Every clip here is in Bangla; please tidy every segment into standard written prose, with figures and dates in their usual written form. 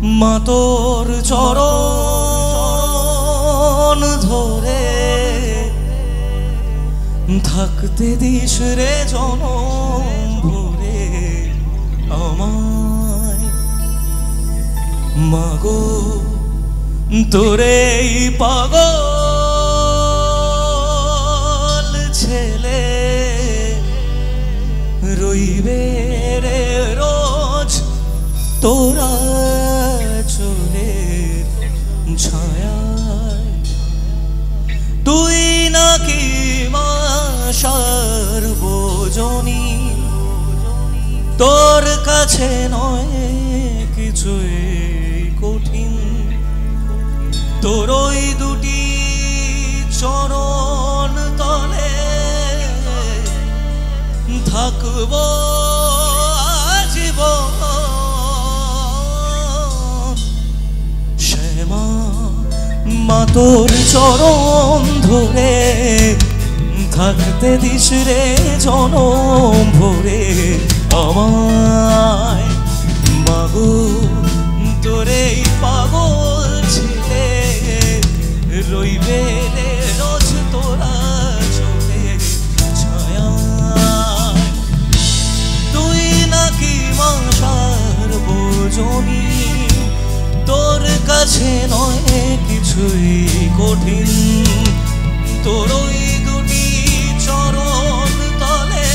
মা তোর চরণ ধরে থাকতে দিস রে জনম ভরে আমায়। মাগো তোরে পাগল ছেলে রইবে রে রোজ তোরা চোরের ছায়ায়। তুই নাকি মা সার্বজনী, তোর কাছে নয় কিছুই কঠিন। তোর ওই দুটি চরণ তলে থাকব আজীবন। শ্যামা মা তোর চরণ ধরে থাকতে দিস রে জনম ভরে আমায়। মাগো তোরে পাগল ছেলে রইবে রে রোজ তোরা চোখের ছায়ায়। তুই নাকি মা সার্বজনী, তোর কাছে নয় কিছুই কঠিন। তোর ওই দুটি চরণ তলে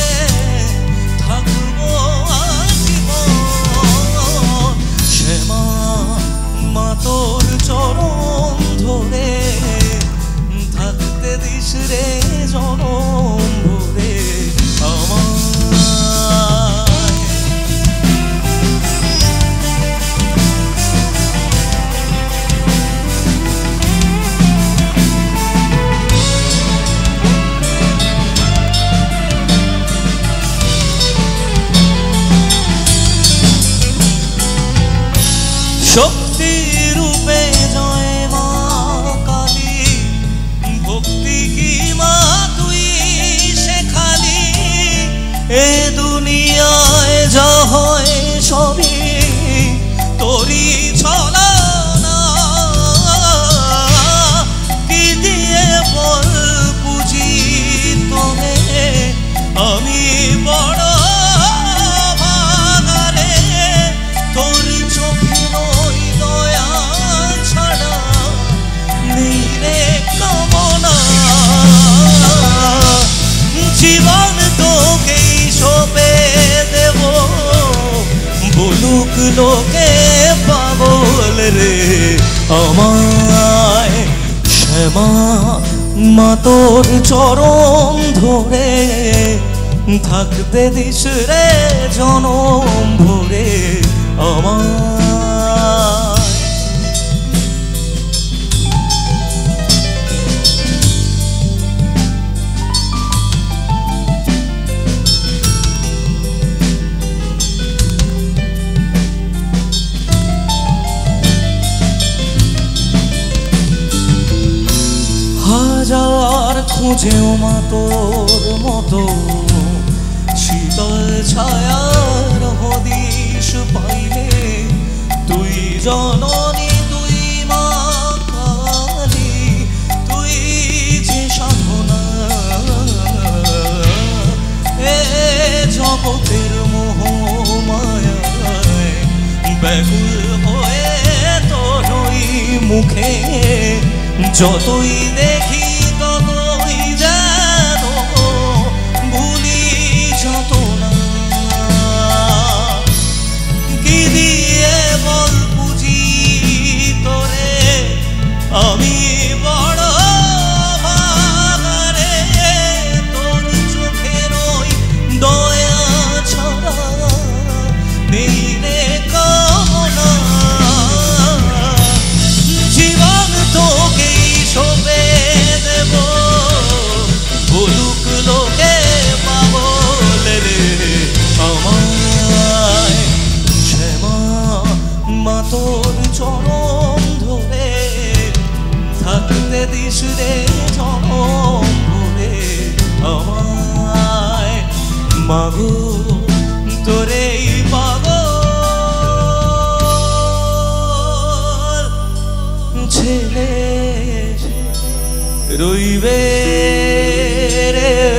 থাকবো আজীবন। শ্যামা মা তোর চরণ ধরে থাকতে দিস রে জনম ভরে আমায়। শক্তি রূপে জয় মা কালী, ভক্তি কি মা তুই শেখালি। এ দুনিয়ায় যা হয় সবই তোরই ছলনা। কি দিয়ে বল বুঝি তোরে আমি বড় ভাগারে। তোর চোখে নই দয়া ছাড়া নেই রে কামনা। জীবন তোকেই সঁপে দেব, বলুক লোকে পাগল রে আমায়। শ্যামা মা তোর চরণ ধরে থাকতে দিস রে জনম ভরে আমায়। হাজার খুঁজেও মা তোর মতো শীতল ছায়ার হদিশ পাইলে। তুই জননী তুই মা কালী, তুই যে সাধনা। এ জগতের মোহ মায়ায় ব্যাকুল হয়ে তোরই মুখে যতই দেখি ততই যেন ভুলি যত না। কি দিয়ে বল বুঝি তোরে আমি বড় ভাগারে। তোর চোখের ওই দয়া ছাড়া নেই রে কামনা। জীবন তোকেই সঁপে দেব, বলুক লোকে পাগল রে আমায়। শ্যামা মা তোর চরণ ধরে থাকতে দিস রে জনম ভরে আমায়। মাগো তোরে পাগল ছেলে রইবে রে